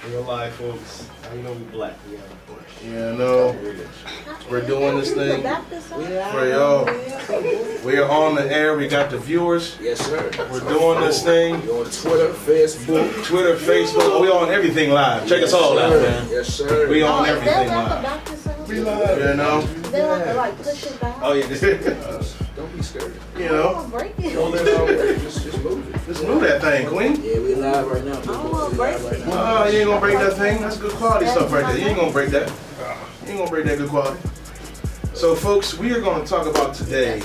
Real life, folks. How you know we black? We got a push. Yeah, no. We're doing this thing for y'all. We are on the air. We got the viewers. Yes, sir. We're doing this thing. We're on Twitter, Facebook. We on everything live. Check us all out, man. Yes, sir. We on everything live. We live. You know? They like to push it back. Oh yeah. Don't be scared. You know? Break it. Don't let it out. Just move it. Just move that thing, Queen. Yeah, we live right now. wanna break it. Oh, you ain't gonna break that thing? That's good quality stuff right there. You ain't gonna break that. You ain't gonna break that good quality. So, folks, we are gonna talk about today.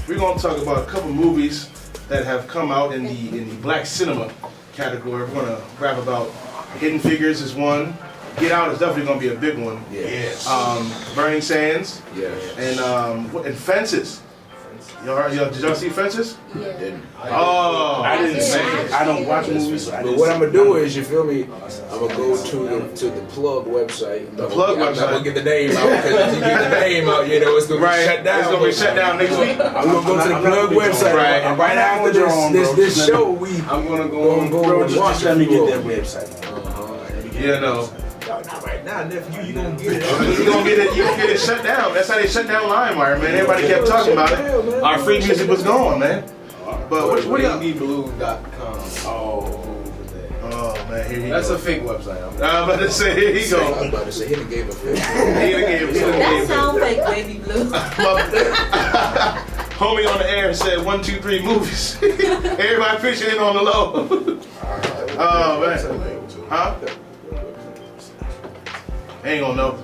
We're gonna talk about a couple movies that have come out in the black cinema category. We're gonna rap about Hidden Figures is one. Get Out is definitely gonna be a big one. Yes. Burning Sands. Yeah. And Fences. Did y'all see Fences? Yeah. Oh, I didn't see it. I don't watch movies. But what I'm gonna do is, you feel me? I'm gonna go to the plug website. The plug website. I'm not gonna get the name out because if you get the name out, you know it's gonna be shut down. It's gonna be shut down next week. I'm gonna go to the plug website. Right. And right after this show, I'm gonna go bro, Just let me get that website. Yeah, no. Not right now, nephew. You gonna get it? You gonna get it shut down. That's how they shut down LimeWire, man. Everybody kept talking about it. Our free music was gone, man. But what do y'all? BabyBlue.com. Oh man, here he That's go. a fake website. I'm about to say, here he I go. was about to say, he done gave a fake. That sound fake, baby blue. Homie on the air said 1, 2, 3 movies. Everybody pitching in on the low. Oh man. Huh? Ain't gonna know.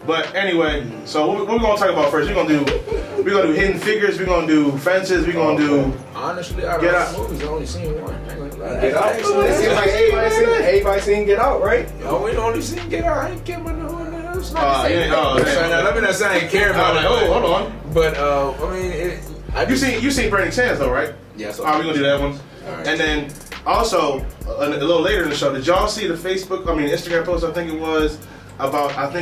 But anyway, so what we're gonna talk about first? We're gonna do Hidden Figures. We're gonna do Fences. We're gonna do. Honestly, out Get of Out. all movies, I only seen one. Get Out. It seems like everybody seen Get Out, right? Oh, we only seen Get Out. I ain't care about no one else. Let me not say I ain't care about it. Oh, hold on. But I mean, You seen Burning Sands though, right? Yeah. So Alright, we're gonna do that one. Alright. And then also a little later in the show, did y'all see the Instagram post? I think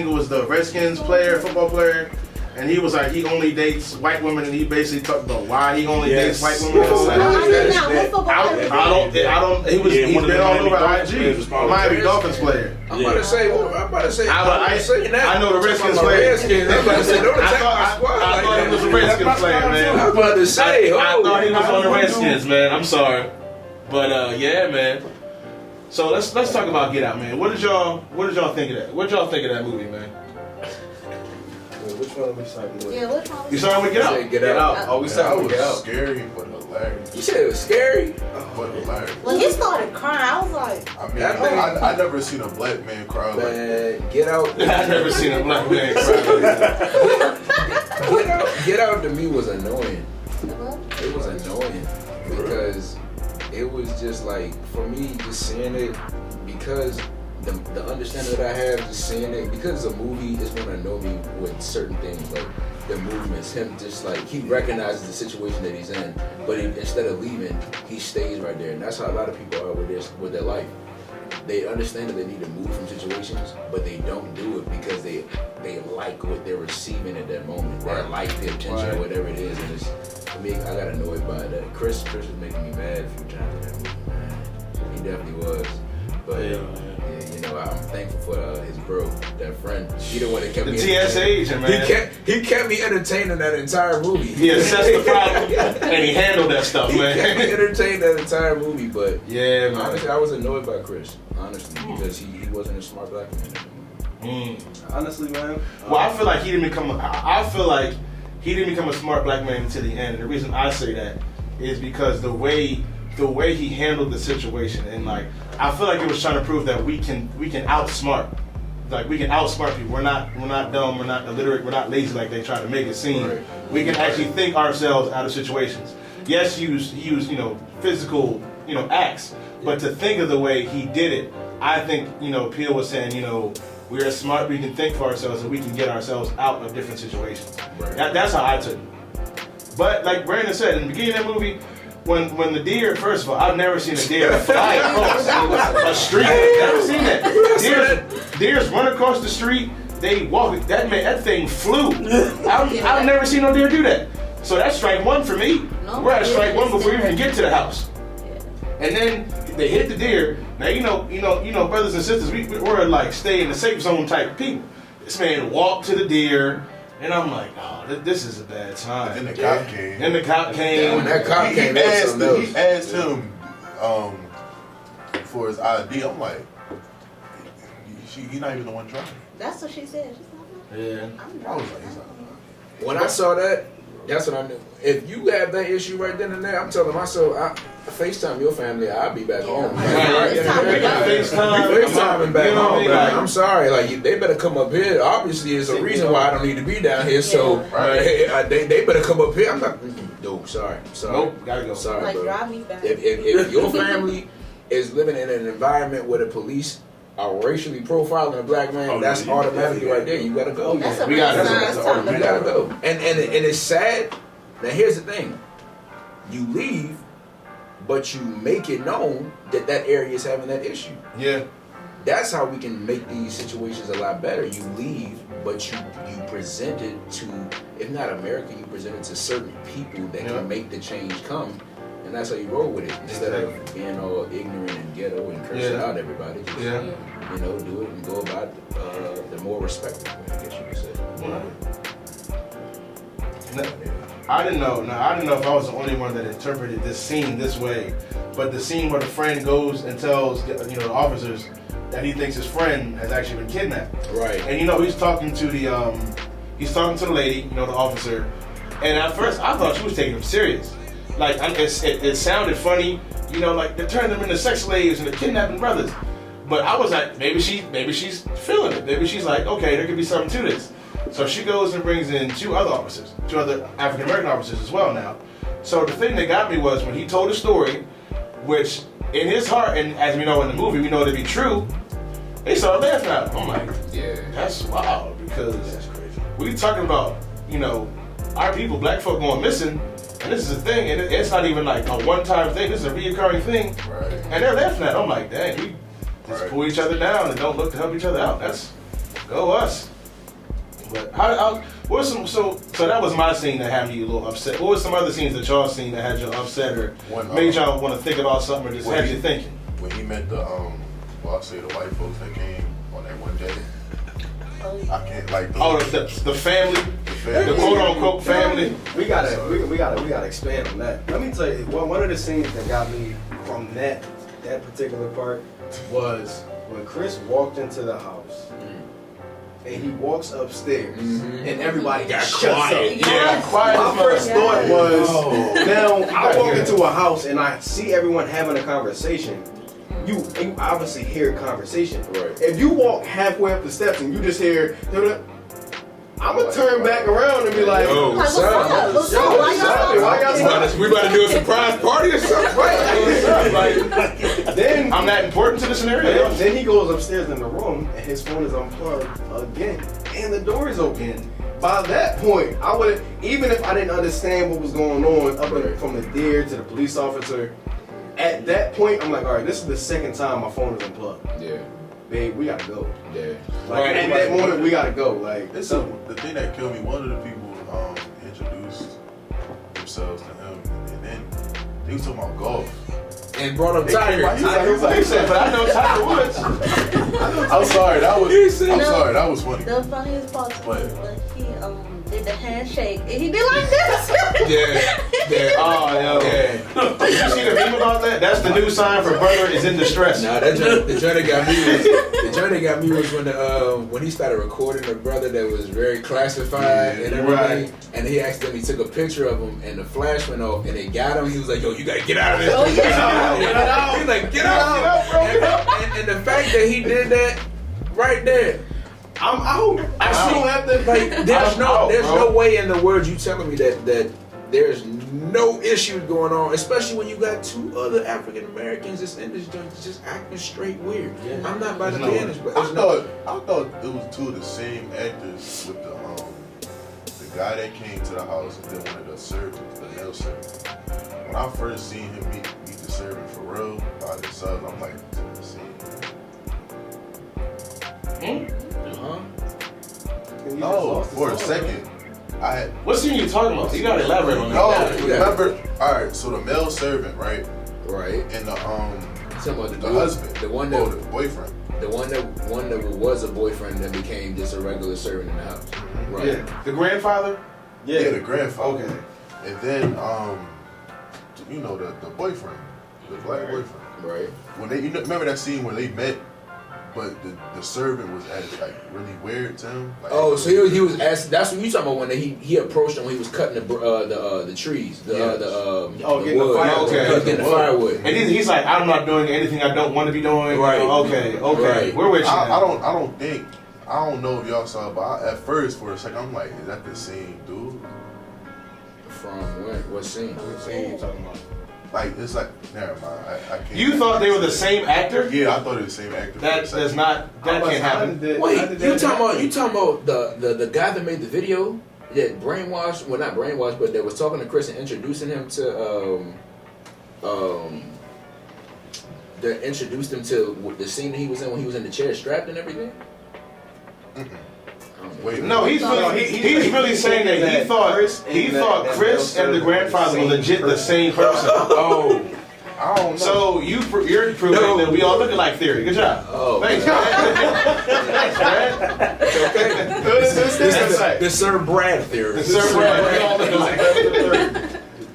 it was the Redskins player, football player, and he was like he only dates white women, and he basically talked about why he only dates white women. He's been all over IG. Miami Dolphins player. I'm about to say. I know the Redskins player. I'm about to say, don't attack my squad. I thought he was a Redskins player, man. I'm about to say, I thought he was on the Redskins, man. I'm sorry, but yeah, man. So let's talk about Get Out, man. What did y'all think of that? What did y'all think of that movie, man? Which one are we starting with? Yeah, which one? You starting with Get Out? Get Out. Oh, we started with Get Out. Scary but hilarious. You said it was scary. But hilarious. When he started crying, I was like, I mean, I never seen a black man cry like that. Man, Get Out. I never seen a black man cry like that. Get Out to me was annoying. It was annoying because it was just like, for me, just seeing it, because the understanding that I have, just seeing it, because it's a movie, it's gonna annoy me with certain things, like the movements, him just like, he recognizes the situation that he's in, but instead of leaving, he stays right there, and that's how a lot of people are with their life. They understand that they need to move from situations, but they don't do it because they like what they're receiving at that moment. They like the attention, whatever it is. And it's, for me, I got annoyed by that. Chris was making me mad a few times in that movie, man. He definitely was. But yeah, you know, I'm thankful for his bro, that friend. He the one that kept me TS agent, man. He kept me entertaining that entire movie. He assessed the problem and he handled that stuff, man. He kept me entertained that entire movie, but yeah, man. Honestly, I was annoyed by Chris, honestly, because he wasn't a smart black man. Honestly, man. Well, I feel like he didn't become a smart black man until the end. And the reason I say that is because the way he handled the situation, and like I feel like it was trying to prove that we can outsmart. Like we can outsmart people. We're not dumb. We're not illiterate. We're not lazy like they try to make it seem. Right. We can actually think ourselves out of situations. Yes, he used physical acts, but to think of the way he did it, I think Peel was saying we are smart. We can think for ourselves and we can get ourselves out of different situations. Right. That's how I took it. But like Brandon said in the beginning of that movie, when the deer, first of all, I've never seen a deer fly across a street. Never seen that. Deers run across the street. They walk. That thing flew. I've never seen no deer do that. So that's strike one for me. We're at strike one before we even get to the house. And then they hit the deer. Now brothers and sisters, we're like stay in the safe zone type of people. This man walked to the deer, and I'm like, oh, this is a bad time. And then the cop came. And the cop came. When that cop came, he that was something else. asked him for his ID. I'm like, he not even the one driving. That's what she said. She's like, Yeah. I was like, he's like, When I saw that, that's what I knew. If you have that issue right then and there, I'm telling myself, I FaceTime your family, I'll be back home. Right. FaceTime back home. Like, I'm sorry, like they better come up here. Obviously, there's a reason why I don't need to be down here. So they better come up here. I'm not. No, sorry. Nope, gotta go. Sorry, like, bro. drive me back. If your family is living in an environment where the police are racially profiling a black man, that's automatically right there. You gotta go. That's a We gotta nice go. time. You gotta go. And it's sad. Now here's the thing. You leave, but you make it known that area is having that issue. Yeah. That's how we can make these situations a lot better. You leave, but you present it to, if not America, you present it to certain people that can make the change come. And that's how you roll with it. Instead of being all ignorant and ghetto and cursing out everybody. Just, do it and go about it the more respectful way, I guess you could say. I didn't know. Now I didn't know if I was the only one that interpreted this scene this way, but the scene where the friend goes and tells the officers that he thinks his friend has actually been kidnapped. Right. And he's talking to the lady, the officer, and at first I thought she was taking him serious. Like it sounded funny, like they're turning them into sex slaves and they're kidnapping brothers. But I was like, maybe she's feeling it. Maybe she's like, okay, there could be something to this. So she goes and brings in two other African American officers as well now. So the thing that got me was when he told the story, which in his heart, and as we know in the movie, we know to be true, they started laughing at him. I'm like, that's wild, because That's crazy. we talking about, our people, black folk going missing, and this is a thing, and it's not even like a one-time thing, this is a reoccurring thing, and they're laughing at it. I'm like, dang, we just pull each other down and don't look to help each other out. That's, go us. But so that was my scene that had me a little upset. What was some other scenes that y'all seen that had you upset or made y'all want to think about something or just had you thinking? When he met the the white folks that came on that one day. I can't the family, the quote unquote family. We gotta expand on that. Let me tell you, one of the scenes that got me from that particular part was when Chris walked into the house. And he walks upstairs, and everybody got quiet. Quiet. My first thought was, now I walk into a house and I see everyone having a conversation. You obviously hear a conversation. Right. If you walk halfway up the steps and you just hear, I'm gonna turn back around and be like, What's up? Why y'all We about to do a surprise party or something, right? Then I'm that important to the scenario. Then he goes upstairs in the room and his phone is unplugged again, and the door is open. By that point, I would, even if I didn't understand what was going on from the deer to the police officer, at that point I'm like, all right, this is the second time my phone is unplugged. Yeah. Babe, we gotta go. Yeah. Like at that moment, we gotta go. Like the thing that killed me. One of the people introduced themselves to him, and then he was talking about golf. And brought up Tiger. He said, but I know Tiger Woods. I'm sorry, that was funny. The funniest part was But- when he did the handshake and he did like this. Yeah. Oh, yo. Yeah. Did you see the meme about that? That's the new sign for brother is in distress. Nah, the journey got me was when he started recording a brother that was very classified and everything, Right. and he accidentally took a picture of him and the flash went off and they got him. He was like, "Yo, you gotta get out of this." Oh, yeah. He's like, "Get out, bro!" And the fact that he did that right there. I'm out. I still have to Like, there's no way in the world you telling me that there's no issues going on, especially when you got two other African Americans that's in this joint just acting straight weird. Yeah. I'm not about to be in this, but I thought it was two of the same actors with the guy that came to the house and then one of the servants, the male servant. When I first seen him meet the servant for real by themselves, I'm like, this is the same. No, for a second. What scene you talking about? You gotta elaborate on that. No, remember? All right, so the male servant, right? Right. In the talking about The husband. the one Oh, that the boyfriend. the one that was a boyfriend that became just a regular servant in the house. Right. Yeah. The grandfather? Yeah, the grandfather. Okay. And then, you know, the boyfriend, the black boyfriend. Right. When they, remember that scene where they met, but the servant was like really weird to him. Like, Oh, so he was asking. That's what you talking about when he approached him when he was cutting the trees, getting the wood. firewood. Okay. Getting the firewood. And he's like, I'm not doing anything I don't want to be doing. Right. Okay. Right. We're with you. I don't know if y'all saw it, but at first for a second I'm like, is that the same dude? From what scene? What scene you talking about? Like it's like, never mind. I can't. You thought they were the same actor? Yeah, I thought it was the same actor. That does not. That can't happen. Wait, you talking about the guy that made the video that brainwashed? Well, not brainwashed, but that was talking to Chris and introducing him to that introduced him to the scene that he was in when he was in the chair strapped and everything. Wait, No, he's really saying that he thought Chris and the grandfather were legit the same person. Oh. I don't know. So you're proving that we all look alike theory. Good job. Oh, Thanks, man. Thanks, man. The Sir Brad theory. The Sir Brad, we all look alike.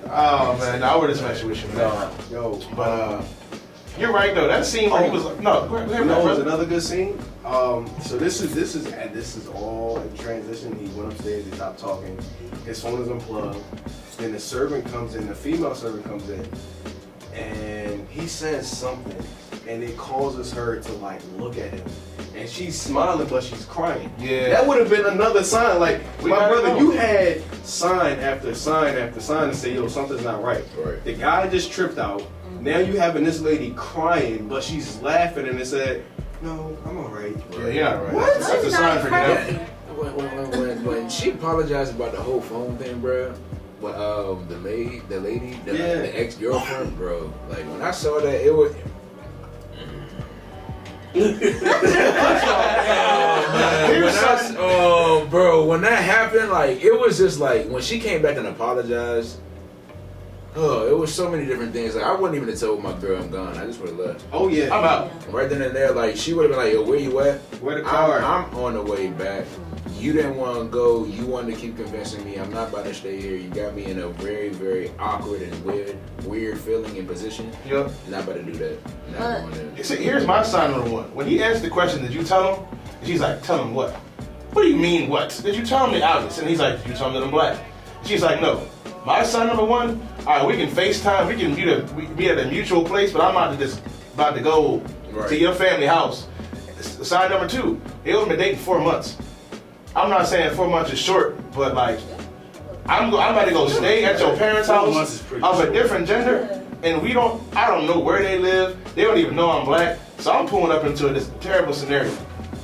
Oh man, I would have smashed with you, man. Yo, But you're right though. That scene where he was like, no, go ahead, you know, brother. another good scene. So this is all in transition. He went upstairs. He stopped talking. His phone is unplugged. Then the servant comes in. The female servant comes in, and he says something, and it causes her to like look at him, and she's smiling but she's crying. Yeah. That would have been another sign. Like We my gotta brother, know. you had sign after sign after sign to say, yo, something's not right. Right. The guy just tripped out. Now you having this lady crying, but she's laughing, and it said, "No, I'm all right." Yeah, you're not right. What? That's a sign for getting crazy. When she apologized about the whole phone thing, bro. But the lady, the ex-girlfriend, bro. Like when I saw that, it was. When that happened, like it was just like when she came back and apologized. Oh, it was so many different things. Like I wouldn't even have told my girl I'm gone. I just would have left. Oh yeah. I'm out. Right then and there, like she would have been like, "Yo, where you at?" Where the car? I'm on the way back. You didn't want to go. You wanted to keep convincing me. I'm not about to stay here. You got me in a very, very awkward and weird feeling and position. Yep. Not about to do that. Not going there. See, here's my sign number one. When he asked the question, did you tell him? And she's like, tell him what? What do you mean what? Did you tell him the obvious? And he's like, did you tell him that I'm black? She's like, no. My sign number one, all right, we can FaceTime, we can meet at a mutual place, but I'm about to go to your family house. Sign number two, they only been dating 4 months. I'm not saying 4 months is short, but like, I'm about to go stay at your parents' 4 months is house pretty of a short. different gender, and I don't know where they live. They don't even know I'm black, so I'm pulling up into this terrible scenario.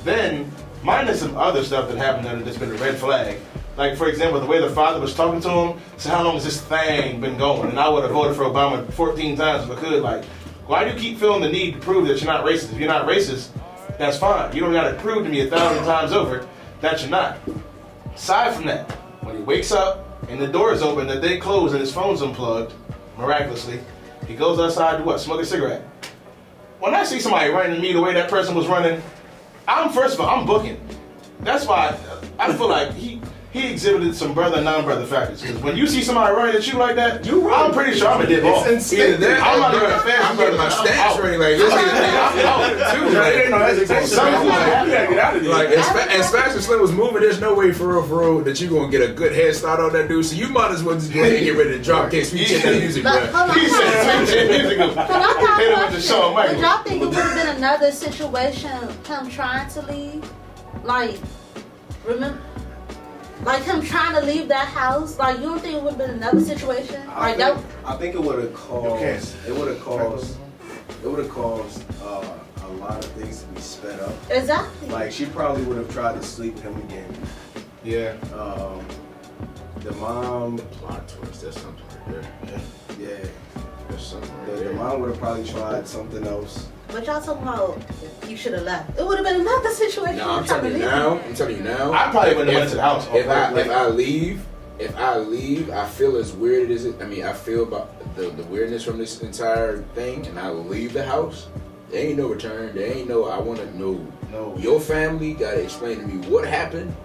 Then, minus some other stuff that happened that has been a red flag. Like, for example, the way the father was talking to him, so how long has this thing been going? And I would have voted for Obama 14 times if I could. Like, why do you keep feeling the need to prove that you're not racist? If you're not racist, that's fine. You don't got to prove to me 1,000 times over that you're not. Aside from that, when he wakes up and the door is open, the thing closed and his phone's unplugged, miraculously, he goes outside to what? Smoke a cigarette. When I see somebody running me the way that person was running, first of all, I'm booking. That's why I feel like he exhibited some brother and non-brother factors. Because when you see somebody running at you like that, I'm pretty sure I'm a dip off. Either that, I'm not even a fan. I'm getting my stats ready. Like, let's get like, as fast as Slim was moving, there's no way for real that you're gonna get a good head start on that dude. So you might as well just go ahead and get ready to drop case. We check that music, But bro. hold on, He hold on. said music. Can I talk Hit him about with the Shawn Would Michaels. y'all think it would have been another situation, him trying to leave? Like, remember? Like him trying to leave that house? Like, you don't think it would have been another situation? I think it would have caused. It would have caused a lot of things to be sped up. Exactly. Like she probably would have tried to sleep with him again. Yeah. The mom, Plot twist. That's something right there. yeah. That's something right The there. mom would have probably tried something else. But y'all talking about you should have left. It would have been another situation. No, I'm trying to telling you leave. now. I'm telling you now. I probably wouldn't have went to the house. If I leave if I leave, I feel as weird as it. I mean, I feel about the weirdness from this entire thing, and I leave the house. There ain't no return. There ain't no. I want to know. No. Your family got to explain to me what happened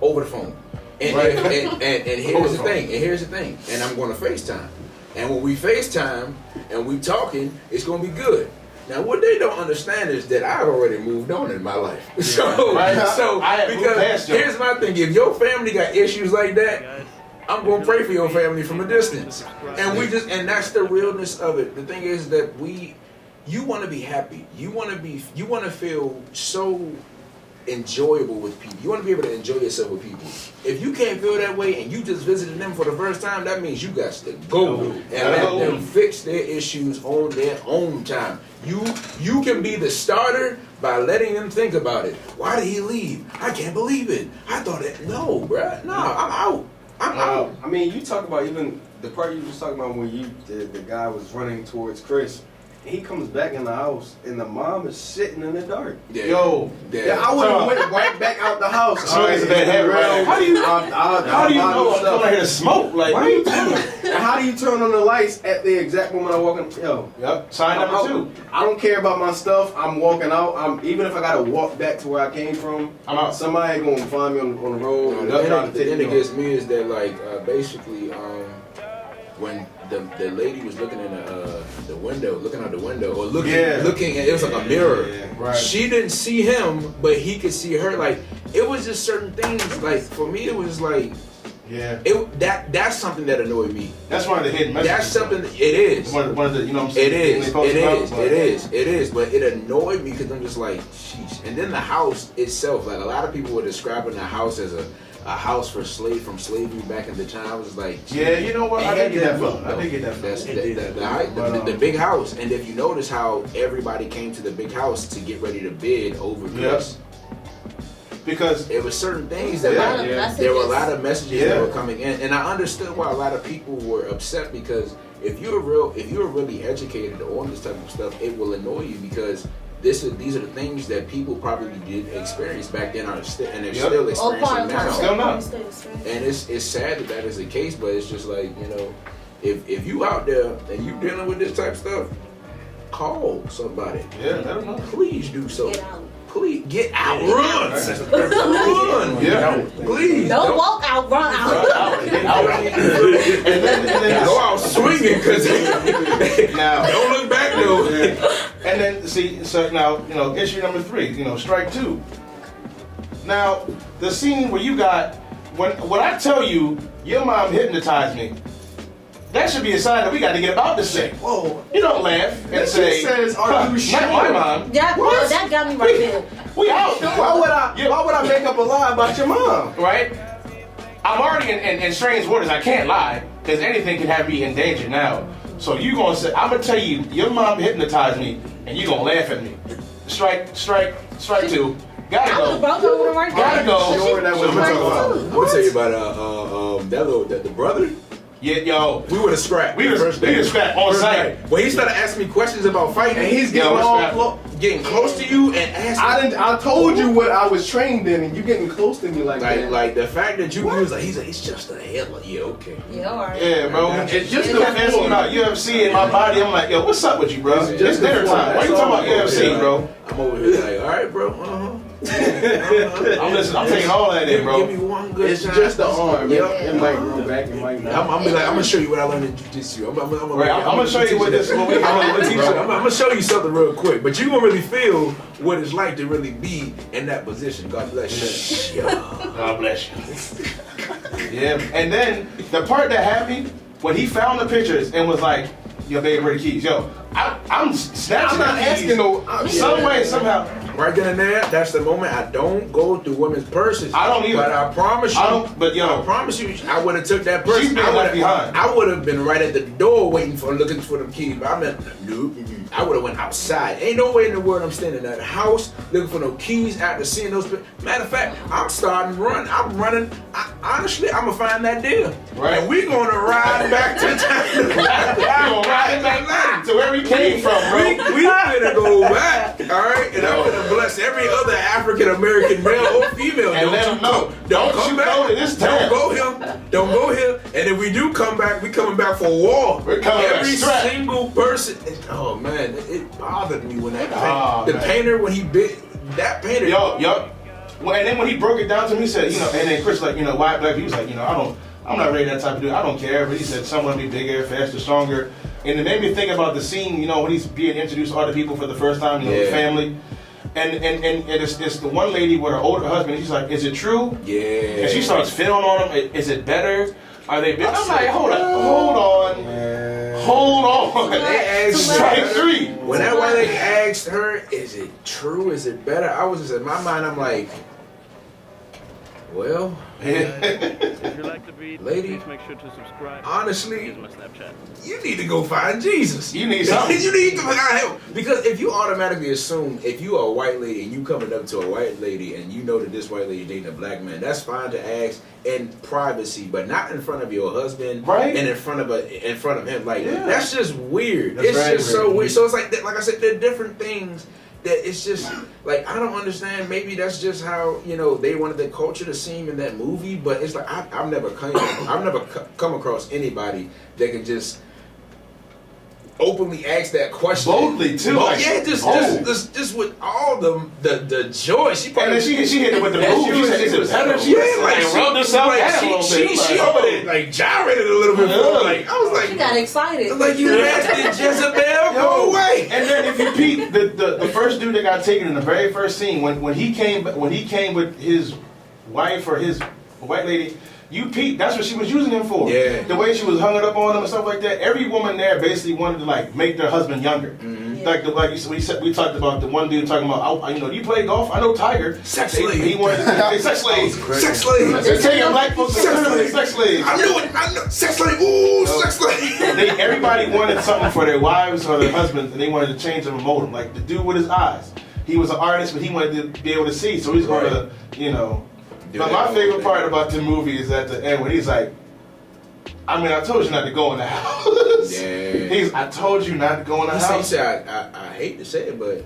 over the phone. And Right. and here's the thing. And here's the thing. And I'm going to FaceTime. And when we FaceTime and we talking, it's going to be good. Now, what they don't understand is that I've already moved on in my life. So, Right. so I had moved because past you. here's my thing: if your family got issues like that, I'm gonna pray for your family from a distance. And and that's the realness of it. The thing is that you want to be happy. You want to feel so enjoyable with people. You want to be able to enjoy yourself with people. If you can't feel that way and you just visited them for the first time, that means you got to go and let them fix their issues on their own time. You can be the starter by letting them think about it. Why did he leave? I can't believe it. I thought it. No, bruh. No, I'm out. I'm out. I mean, you talk about even the part you was talking about when the guy was running towards Chris. He comes back in the house and the mom is sitting in the dark. Yeah. Yo. Yeah, I would have went right back out the house. So it's a bad habit, right? How do you know I'm coming here to smoke? Like, what are you doing? And how do you turn on the lights at the exact moment I walk in? Yo. Yep. Sign I'm number out. 2. I don't care about my stuff. I'm walking out. Even if I gotta walk back to where I came from, I'm out. Somebody gonna find me on the road. And The try to thing take that me on. gets me is that basically when the lady was looking in the window, looking out the window, or looking, and it was like a mirror. Yeah. Right. She didn't see him, but he could see her. Like, it was just certain things. Like, for me, it was like, Yeah. That's something that annoyed me. That's one of the hidden messages. That's something. It is. One of the, you know what I'm saying? It is. But it annoyed me because I'm just like, sheesh. And then the house itself, like a lot of people were describing the house as a house from slavery back in the time. I was like, Yeah, you know what? I did get that from. I did get that That's from. the big house. And if you notice how everybody came to the big house to get ready to bid over Chris. Because it was certain things There that there were a lot of messages that Yeah. were coming in, and I understood why a lot of people were upset because if you're really educated on this type of stuff, it will annoy you because these are the things that people probably did experience back then and they're still experiencing now. Still not. And it's sad that is the case, but it's just like, you know, if you out there and you dealing with this type of stuff, call somebody. Yeah, let them know. Please do so. Get out. Please get out. Run. Run. Yeah. Please. Don't walk out, run out. And then Go out swinging because now don't look back though. And then so now, you know, issue number 3, strike 2. Now, the scene where you got when I tell you your mom hypnotized me, that should be a sign that we got to get about this thing. Whoa. You don't laugh and That say, shit says, "Are you sure?" Not my mom. That got me right there. We out. Why would I make up a lie about your mom? Right? I'm already in strange waters. I can't lie because anything can have me in danger now. So you gonna say, I'm gonna tell you, your mom hypnotized me, and you gonna laugh at me. Strike 2. Gotta I was go. broke over the right Gotta go. Sure, that was I'm my gonna tell you about the brother. Yeah, yo. We would have scrapped. We would've scrapped on site. When he started asking me questions about fighting, And he's getting getting close to you and asking. I told you what I was trained in, and you getting close to me like that. Like the fact that you was like, it's just a hell. Yeah, okay. Yeah, all right. Yeah, bro. It's just the Yeah. UFC in my body. I'm like, yo, what's up with you, bro? It's It's just the dinner time. Why you talking about UFC, bro? I'm over here like, all right, bro. I'm listening. I'm taking all that in, Give bro. me one good It's time. just the arm. Yep. It might grow back. It might not. I'm gonna show you what I learned in jiu-jitsu. I'm gonna show you what this is. I'm gonna show you something real quick, but you gonna really feel what it's like to really be in that position. God bless you. God bless you. Yeah, and then the part that had me when he found the pictures and was like, "Yo, baby, where the keys?" Yo, I'm snatching. I'm not the keys asking no. some way, somehow. Right then and there, that's the moment. I don't go through women's purses. I don't either. But I promise you, I don't. But yo, I promise you, I would have took that purse. She's been left behind. I would have been right at the door waiting looking for them keys. But I meant, nope. I would have went outside. Ain't no way in the world I'm standing at the house looking for no keys after seeing those. Matter of fact, I'm starting to run. I'm running. honestly, I'm gonna find that deal. Right. And we gonna ride back to town. We're gonna ride back to where we came from, bro. We finna go back, all right? And I'm gonna bless every other African American male or female. And let them know. Don't Don't come you back. go to this town. Don't go here. Don't go here. And if we do come back, we coming back for war. We're coming back Every strapped. single person. Oh man, it bothered me when that Oh, the man. painter when he bit that painter. Yo. Well, and then when he broke it down to me, he said, and then Chris like, why black? He was like, I'm not really that type of dude. I don't care. But he said, someone be bigger, faster, stronger. And it made me think about the scene, when he's being introduced to other people for the first time, the family. And it's the one lady with her older husband. She's like, is it true? Yeah. And she starts feeling on him. Is it better? Are they big? I'm like, hold on. They asked Strike three. When that white lady asked her, is it true? Is it better? I was just in my mind, I'm like, well, If you like the beat, lady, please make sure to subscribe. honestly, Here's my Snapchat. you need to go find Jesus. You need something. You need to find help. Because if you automatically assume, if you are a white lady and you coming up to a white lady and you know that this white lady dating a black man, that's fine to ask in privacy, but not in front of your husband, Right. and in front of him. Like that's just weird. That's it's very just so weird. weird. So it's like I said, there are different things that it's just like I don't understand. Maybe that's just how they wanted the culture to seem in that movie. But it's like I've never come across anybody that can just openly ask that question Boldly, too. Like, just with all the joy. She And probably then she hit it with the move. She said, is it better? She rubbed herself down a little bit. She over there like gyrated a little bit more. Like I was like, She got excited. like you nasty Jezebel, go away. And then if you peep, the first dude that got taken in the very first scene, when he came with his wife or his white lady, you peep, that's what she was using him for. Yeah. The way she was hung up on him and stuff like that. Every woman there basically wanted to like make their husband younger. Mm-hmm. Yeah. We talked about the one dude talking about, do you play golf? I know Tiger. Sex slave. He wanted to sex slave. Sex slave. They're taking black folks to sex slaves. I knew it. I know. Sex slave. Ooh, sex slave. Everybody wanted something for their wives or their husbands, and they wanted to change them and mold them. Like the dude with his eyes. He was an artist, but he wanted to be able to see, so he's going to, But my favorite part about the movie is at the end when he's like, I told you not to go in the house. Yeah. I told you not to go in the He house. said, I hate to say it, but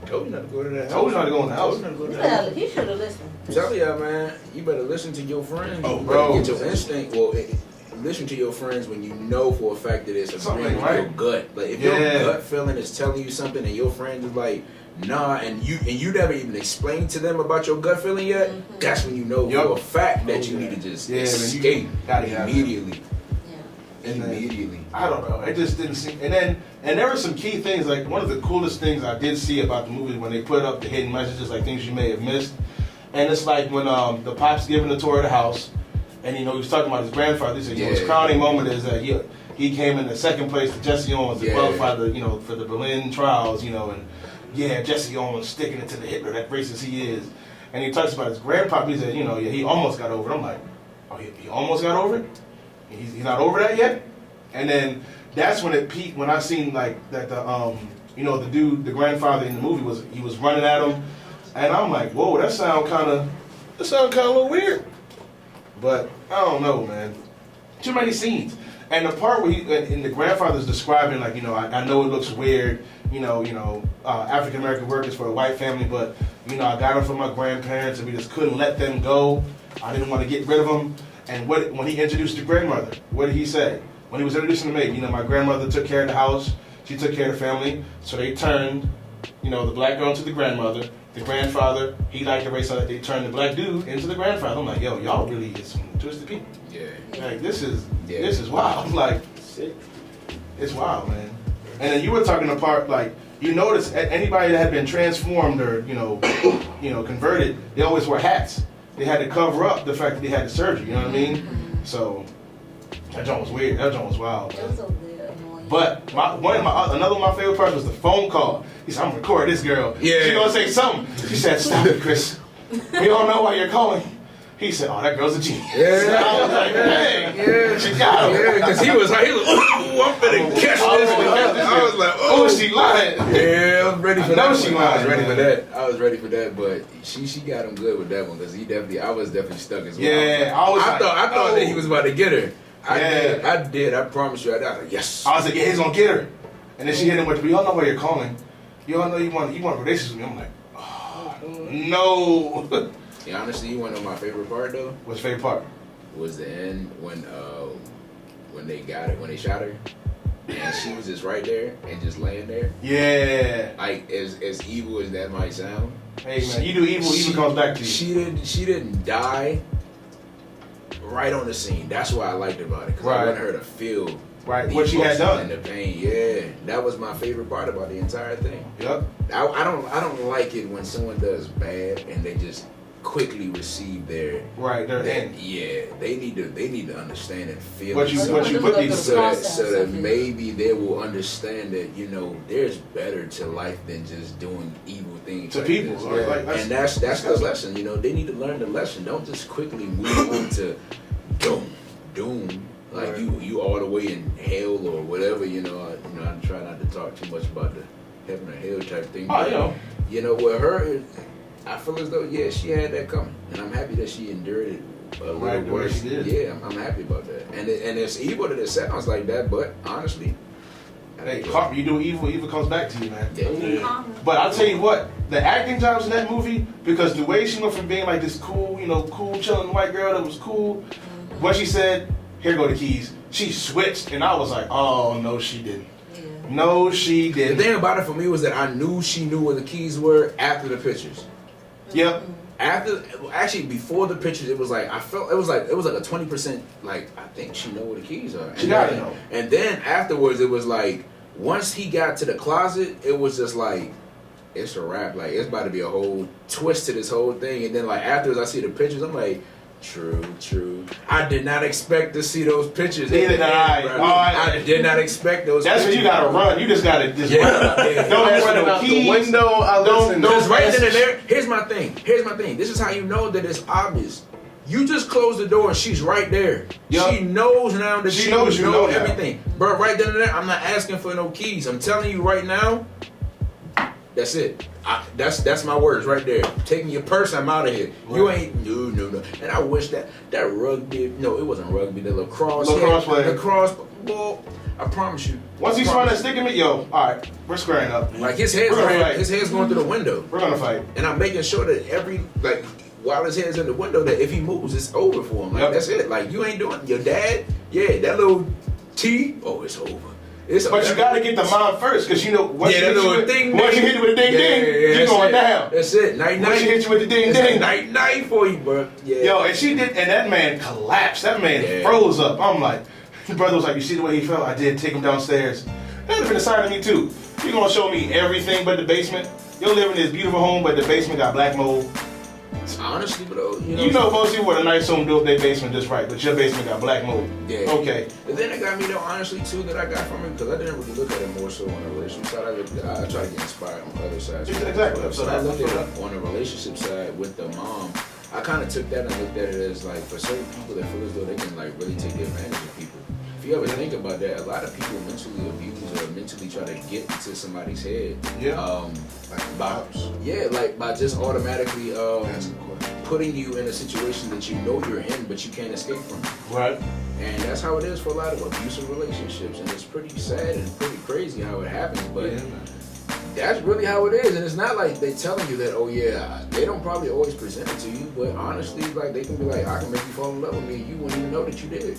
I told you not to go to that house. Told you not to go in the house. Told you not to go to that house. He should have listened. Tell y'all, man, you better listen to your friends. Oh, You bro. better get your instinct. Well, listen to your friends when you know for a fact that it's Something, agreeing with right? your gut. Like if your gut feeling is telling you something and your friend is like, nah, and you never even explained to them about your gut feeling yet, that's when you know for a fact that you need to just escape immediately. And then, Immediately. I don't know. It just didn't seem. And there were some key things. Like one of the coolest things I did see about the movie when they put up the hidden messages, like things you may have missed. And it's like when the pop's giving the tour of the house, and he was talking about his grandfather. He said, his crowning moment is that he came in the second place to Jesse Owens to qualify for the Berlin trials. And Jesse Owens sticking it to the Hitler, that racist he is. And he talks about his grandpa. He said, he almost got over it. I'm like, oh, he almost got over it? He's not over that yet? And then that's when it peaked, when I seen like that the dude, the grandfather in the movie was running at him. And I'm like, whoa, that sound kind of a little weird. But I don't know, man. Too many scenes. And the part where the grandfather's describing, like, I know it looks weird, African American workers for a white family, but, I got them from my grandparents and we just couldn't let them go. I didn't want to get rid of them. And when he introduced the grandmother, what did he say? When he was introducing the maid, my grandmother took care of the house, she took care of the family, so they turned, the black girl into the grandmother, the grandfather, he liked the race, so they turned the black dude into the grandfather. I'm like, yo, y'all really is some twisted people. Yeah. Like, this is wild. I'm like, it's wild, man. And then you were talking apart, like, you notice anybody that had been transformed or, converted, they always wore hats. They had to cover up the fact that they had the surgery, you know what I mean? So, that joint was weird. That joint was wild. It was a weird, annoying. But another of my favorite parts was the phone call. He said, I'm gonna record this girl. Yeah. She gonna say something. She said, stop it, Chris. We don't know why you're calling. He said, "Oh, that girl's a genius." Yeah. I was like, "Dang, Yeah. she got him." Yeah, because he was like, ooh, I'm finna catch this. I was like, Oh, she lying. Yeah, I was ready for I know that. she one. I was lying, ready for man. that. I was ready for that, but she got him good with that one because I was definitely stuck as well. Yeah, I thought that he was about to get her. Yeah. I did. I promise you. I was like, yes. I was like, "Yeah, he's gonna get her." And then she hit him with, "We all know why you're calling. You all know you want a relationship with me." I'm like, "Oh no." Yeah, honestly, you want to know my favorite part though? What's your favorite part? Was the end when they got it, when they shot her, and she was just right there and just laying there. Yeah. Like as evil as that might sound. Hey man, you do evil, evil comes back to you. She didn't die right on the scene. That's why I liked about it because I Right. wanted her to feel the what she had emotions done. and the pain. Yeah, that was my favorite part about the entire thing. Yep. I don't like it when someone does bad and they just quickly receive their Right, they're in. Yeah, they need to understand and feel What you it. put these so that maybe they will understand that there's better to life than just doing evil things to like people. this. Right? Like, And that's the lesson. They need to learn the lesson. Don't just quickly move on to doom. Like you all the way in hell or whatever. I try not to talk too much about the heaven or hell type thing. Oh, But, with her, I feel as though she had that coming, and I'm happy that she endured it a little Right, the way worse. she did. Yeah, I'm happy about that. And it's evil that it sounds like that, but honestly, hey, you do evil, evil comes back to you, man. yeah. But I'll tell you what, the acting jobs in that movie, because the way she went from being like this cool, chilling white girl that was cool, when she said, "Here go the keys," she switched, and I was like, "Oh no, she didn't." Yeah. No, she The didn't. thing about it for me was that I knew she knew where the keys were after the pictures. Yep. Actually, before the pictures, it was like I felt it was like a 20%. Like I think she know where the keys are. She gotta know. And then afterwards, it was like once he got to the closet, it was just like it's a wrap. Like it's about to be a whole twist to this whole thing. And then like afterwards, I see the pictures. I'm like, true. I did not expect to see those pictures. Neither did I. Bro. I did not expect those. That's when pictures. you gotta run. You just gotta just Yeah. run. Yeah. Don't I'm ask for running no out keys. the window. I listen. Because right then and message. there, here's my thing. This is how you know that it's obvious. You just close the door and she's right there. Yup. She knows now that She she knows you know now. everything. But right then and there, I'm not asking for no keys. I'm telling you right now, that's it. That's my words right there. Taking your purse, I'm out of here. You ain't no. And I wish that rugby, no, it wasn't rugby, the lacrosse player. Lacrosse, well, I promise you. Once he's trying to stick at me, yo, all right, we're squaring up. Like his head's We're gonna fight. going through the window. We're gonna fight. And I'm making sure that while his head's in the window, that if he moves, it's over for him. Like, Yep. that's it. Like, you ain't doing your dad, that little T, it's over. But you gotta get the mom first, because once that you little hit ding, once you hit you with a ding ding, you're that's going it. down. That's it. Night. Once you hit you with the ding ding. Night for you, bro. Yeah. Yo, and she did, and that man collapsed. That man Yeah. froze up. I'm like, his brother was like, "You see the way he felt? I did. Take him downstairs." That'd have been a sign of me too. You gonna show me everything but the basement? You're living in this beautiful home, but the basement got black mold. Honestly, bro, You know most people with a nice home built their basement just right, but your basement got black mold. Yeah. Okay. The thing that got me though, honestly, too, that I got from it, because I didn't really look at it more so on a relationship side. I try to get inspired on other sides. Exactly. So I looked at it on the relationship side with the mom. I kind of took that and looked at it as like for certain people that feel as though they can like really take advantage of people. If you ever think about that, a lot of people mentally abuse or mentally try to get into somebody's head. Yeah. By just automatically putting you in a situation that you know you're in, but you can't escape from. Right. And that's how it is for a lot of abusive relationships, and it's pretty sad and pretty crazy how it happens. But that's really how it is, and it's not like they're telling you that. They don't probably always present it to you, but honestly, like they can be like, I can make you fall in love with me, and you wouldn't even know that you did,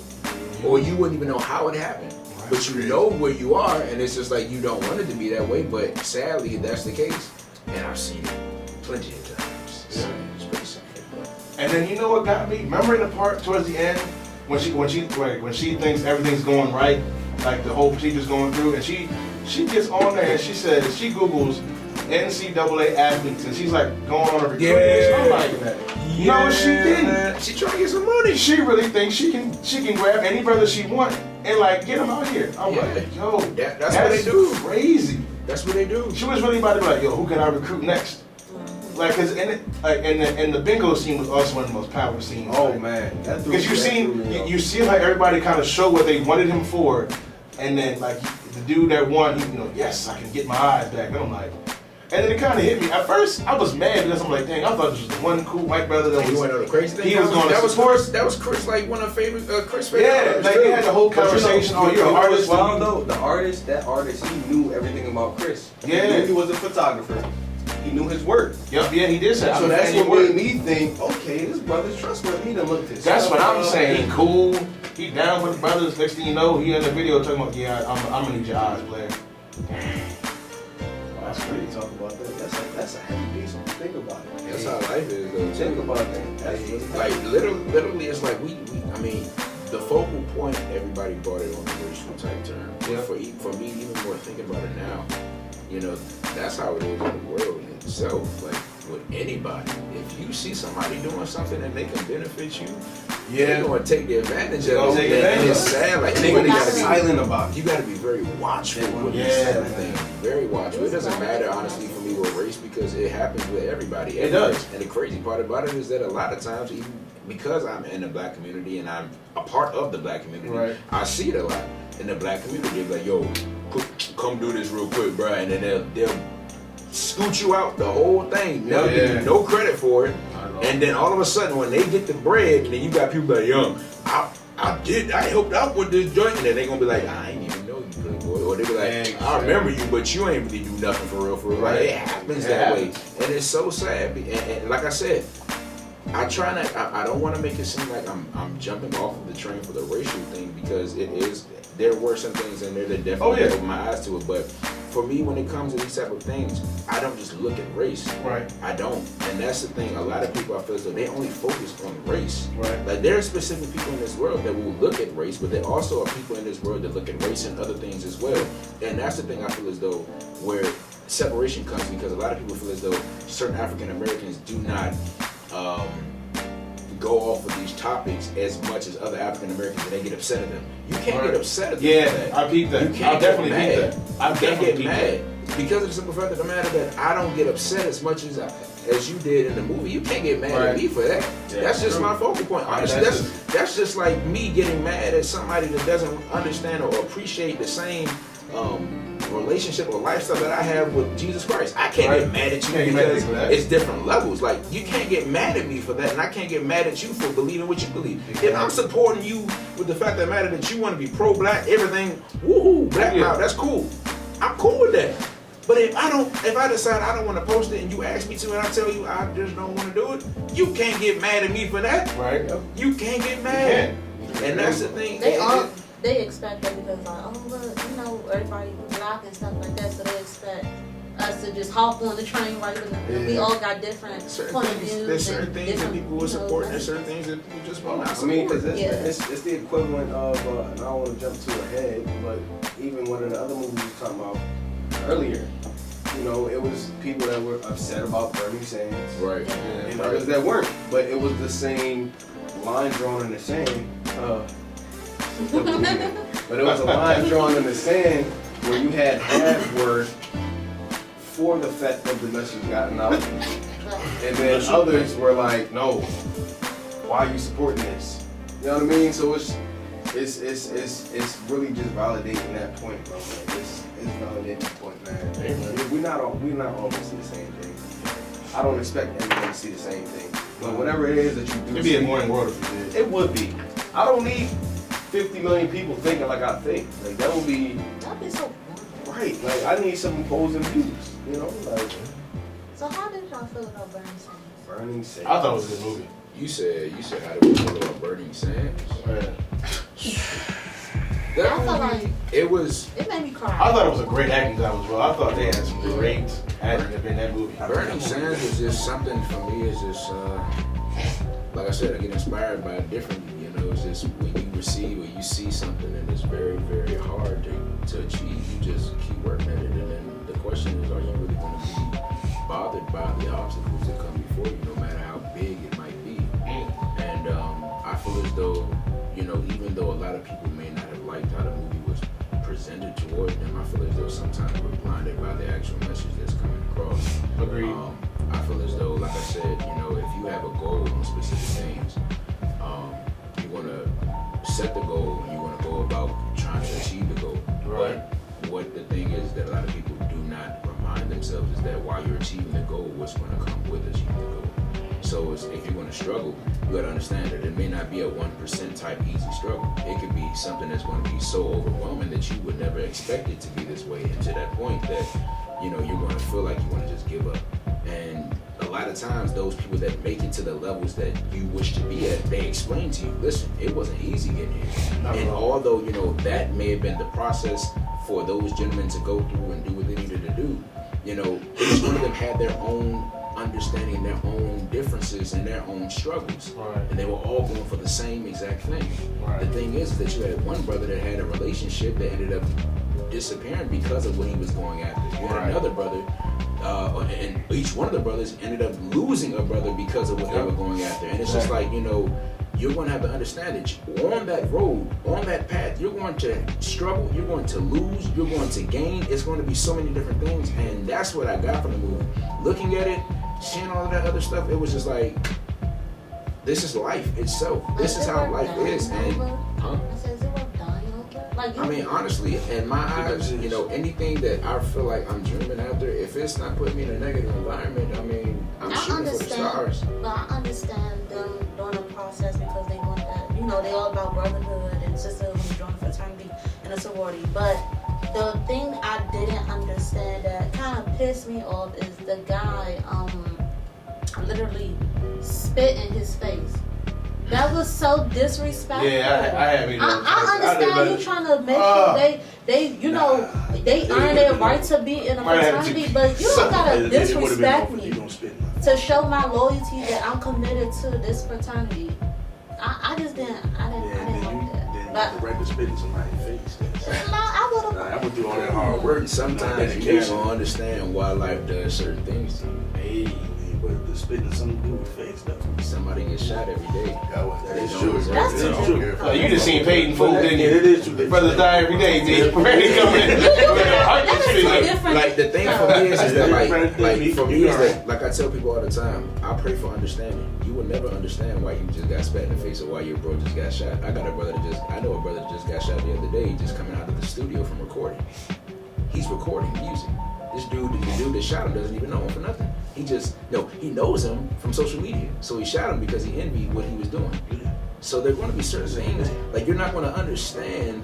or you wouldn't even know how it happened. But you know where you are, and it's just like you don't want it to be that way, but sadly that's the case, and I've seen it plenty of times. So it's pretty sad. And then you know what got me? Remember in the part towards the end when she thinks everything's going right, like the whole procedure's going through, and she gets on there and she says she Googles NCAA athletes, and she's like going on a recruiting mission. I'm like, no, she didn't. She trying to get some money. She really thinks she can grab any brother she wants and like get him out here. I'm like, yo, that's what they do. Crazy. That's what they do. She was really about to be like, yo, who can I recruit next? Like, cause and the bingo scene was also one of the most powerful scenes. Oh like, man, because you see how everybody kind of show what they wanted him for, and then like the dude that won, he, yes, I can get my eyes back. And I'm like, and then it kind of hit me. At first, I was mad because I'm like, dang, I thought this was the one cool white brother that was. You want to know the crazy thing? He was going to support. That was Chris, like one of favorite Chris favorite. Yeah, like they had the whole conversation. Oh, you're an artist. Well, though, that artist, he knew everything about Chris. Yeah, he knew he was a photographer. He knew his work. Yep, yeah, he did say. So that's what made me think, okay, this brother's trustworthy. He done looked his. That's what I'm saying. He cool. He down with the brothers. Next thing you know, he in the video talking about, yeah, I'm gonna need your eyes, player. That's crazy. Talk about that. That's a heavy piece. Think about it. That's how life is, though. Think about that. That's really like literally, it's like we. I mean, the focal point. Everybody brought it on the racial type term. Yeah. For me, even more thinking about it now, that's how it is in the world in itself. Like with anybody, if you see somebody doing something and they can benefit you, they're gonna take the advantage of it. And it's sad. Like they gotta be silent about it. You gotta be very watchful with this type of thing. Very watchful. It doesn't matter, honestly, for me with race because it happens with everybody. It does. And the crazy part about it is that a lot of times, even because I'm in the black community and I'm a part of the black community, right. I see it a lot in the black community. They're like, yo, come do this real quick, bro, and then they'll scoot you out the whole thing. They'll give you no credit for it. And then all of a sudden, when they get the bread, and then you got people like, I helped out with this joint, and then they gonna be like, I ain't even know you, really, boy. Or they be like, I remember you, but you ain't really do nothing for real. Right. Like, it happens that way, and it's so sad. And like I said, I don't want to make it seem like I'm jumping off of the train for the racial thing because it is. There were some things in there that definitely opened my eyes to it, but for me, when it comes to these type of things, I don't just look at race. Right. I don't, and that's the thing. A lot of people, I feel as though they only focus on race. Right. Like there are specific people in this world that will look at race, but there also are people in this world that look at race and other things as well. And that's the thing I feel as though where separation comes because a lot of people feel as though certain African Americans do not go off of these topics as much as other African Americans and they get upset at them. You can't get upset at them. Yeah, I peeped that. You can't definitely get peeped that. I can't get mad because of the simple fact of the matter that I don't get upset as much as you did in the movie. You can't get mad at me for that. Yeah, that's just my focal point. Honestly, that's just like me getting mad at somebody that doesn't understand or appreciate the same relationship or lifestyle that I have with Jesus Christ. I can't get mad at you because it's different levels. Like you can't get mad at me for that, and I can't get mad at you for believing what you believe. If I'm supporting you with the fact that matter that you want to be pro-black, everything, woohoo, black power, that's cool. I'm cool with that. But if I decide I don't want to post it and you ask me to and I tell you I just don't want to do it, you can't get mad at me for that. Right. You can't get mad. And that's the thing. They expect that because everybody black and stuff like that, so they expect us to just hop on the train right when we all got different point of views. There's certain things that people will support and there's certain things that people just will not support. I mean, because it's the equivalent of, and I don't want to jump too ahead, but even one of the other movies we were talking about earlier, it was people that were upset about Bernie Sanders. Right. And others that weren't. But it was the same line drawn in the sand. But it was a line drawn in the sand where you had half word for the fact that the message gotten out. And then others were like, no, why are you supporting this? You know what I mean? So it's really just validating that point, bro. It's validating that point, man. We're not all gonna see the same thing. I don't expect everyone to see the same thing. But whatever it is that you do, it'd be a morning world if you did. It would be. I don't need 50 million people thinking like I think. Like that'd be so right. Like I need some opposing views. Like. So how did y'all feel about Bernie Sanders? Bernie Sanders. I thought it was a good movie. You said how did we feel about Bernie Sanders? I felt like it made me cry. I thought it was a great acting job as well. I thought they had some great acting in that movie. Bernie Sanders is just something for me. Is just like I said, I get inspired by it differently. It's just when you receive or you see something and it's very, very hard to achieve, you just keep working at it. And then the question is, are you really going to be bothered by the obstacles that come before you, no matter how big it might be? And I feel as though, even though a lot of people may not have liked how the movie was presented towards them, I feel as though sometimes we're blinded by the actual message that's coming across. Agreed. I feel as though, like I said, you know, if you have a goal on specific things, you want to set the goal and you want to go about trying to achieve the goal. Right. But what the thing is that a lot of people do not remind themselves is that while you're achieving the goal, what's going to come with achieving the goal. So if you're going to struggle, you got to understand that it may not be a 1% type easy struggle. It could be something that's going to be so overwhelming that you would never expect it to be this way, and to that point that, you know, you're going to feel like you want to just give up. And a lot of times those people that make it to the levels that you wish to be at, they explain to you, listen, it wasn't easy getting here. And although, you know, that may have been the process for those gentlemen to go through and do what they needed to do, you know, each one of them had their own understanding, their own differences and their own struggles. Right. And they were all going for the same exact thing. Right. The thing is that you had one brother that had a relationship that ended up disappearing because of what he was going after. You had another brother, and each one of the brothers ended up losing a brother because of what they were going after. And it's just like, you know, you're going to have to understand that on that road, on that path, you're going to struggle, you're going to lose, you're going to gain. It's going to be so many different things. And that's what I got from the movie. Looking at it, seeing all of that other stuff, it was just like, this is life itself. This is how life is. And, huh? Like, I mean, honestly, in my eyes, you know, anything that I feel like I'm dreaming after, if it's not putting me in a negative environment, I mean, I'm shooting for the stars. But I understand them doing the process because they want that. You know, they all about brotherhood and sisterhood when you join a fraternity and a sorority. But the thing I didn't understand that kind of pissed me off is the guy literally spit in his face. That was so disrespectful. Yeah, I haven't even. I understand you trying to make sure they you know, they earn their right to be in a fraternity, but you don't gotta disrespect me to show my loyalty that I'm committed to this fraternity. I didn't like that. But the right to spit in somebody's face. no, I would have. I went through all that hard work. Sometimes you just don't understand why life does certain things to you. Hey, but the spitting something to do with face though. Somebody gets shot every day. That is They true. don't deserve That's it. true. Oh, you just seen Peyton fool, didn't you? It is true. Brothers die every day, man. Ready to come in. That is two different. Like the thing for me is that like for me is You're that like I tell people all the time, I pray for understanding. You will never understand why you just got spat in the face or why your bro just got shot. I know a brother that just got shot the other day, just coming out of the studio from recording. He's recording music. The dude that shot him doesn't even know him for nothing. He knows him from social media. So he shot him because he envied what he was doing. So there are going to be certain things, like you're not going to understand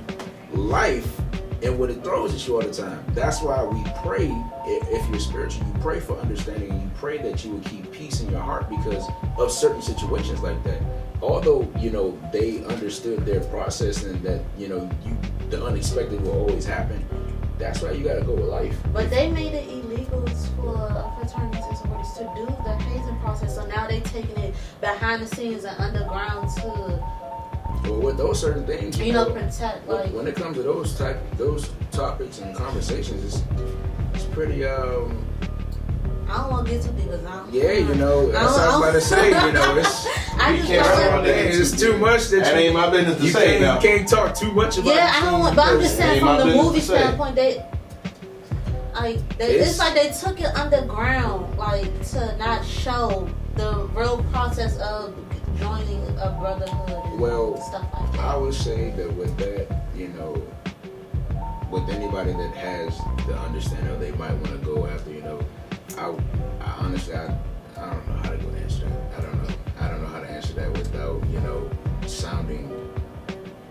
life and what it throws at you all the time. That's why we pray, if you're spiritual, you pray for understanding and you pray that you will keep peace in your heart because of certain situations like that. Although, you know, they understood their process and that, you know, the unexpected will always happen. That's why you gotta go with life. But they made it illegal for fraternities and sororities to do the hazing process, so now they taking it behind the scenes and underground to, Well, with those certain things, you know, protect. Like, when it comes to those topics and conversations, it's pretty I don't want to get too deep because I don't. yeah, you know, that's what I was about to say. You know, it's I just can't don't talk want- about that. it's too much that That ain't my business to you say now. can't talk too much about. Yeah, I don't want, but I'm just saying Ain't from my the business movie to say. standpoint, it's like they took it underground, like to not show the real process of joining a brotherhood and stuff like that. I would say that with that, you know, with anybody that has the understanding of they might want to go after, you know, I honestly, I don't know how to go answer that. I don't know how to answer that without, you know, sounding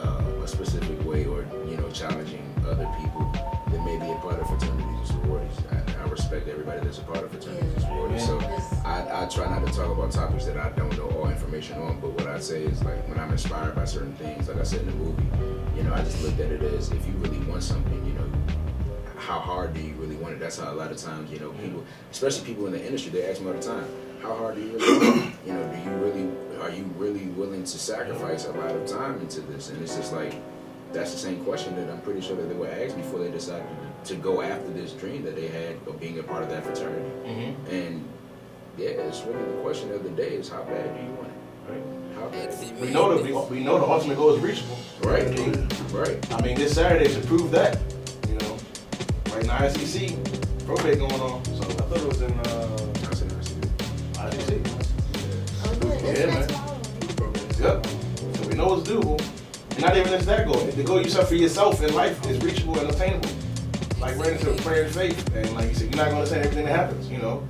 a specific way or, you know, challenging other people that may be a part of fraternities and sororities. I respect everybody that's a part of fraternities and sororities. So I try not to talk about topics that I don't know all information on, but what I say is like when I'm inspired by certain things, like I said in the movie, you know, I just looked at it as if you really want something, you know, how hard do you really want it? That's how a lot of times, you know, people, especially people in the industry, they ask me all the time, how hard do you really want it? You know, are you really willing to sacrifice a lot of time into this? And it's just like, that's the same question that I'm pretty sure that they would ask before they decided to go after this dream that they had of being a part of that fraternity. Mm-hmm. And yeah, it's really the question of the day is how bad do you want it? Right? How bad? We know the ultimate goal is reachable. Right. Right. I mean, this Saturday should prove that. You know, right now ICC probate going on, so I thought it was in. Yeah, man. Yep. So we know it's doable. And not even just that goal. The goal you set for yourself in life is reachable and attainable. Like right into prayer and faith. And like you said, you're not going to say everything that happens, you know.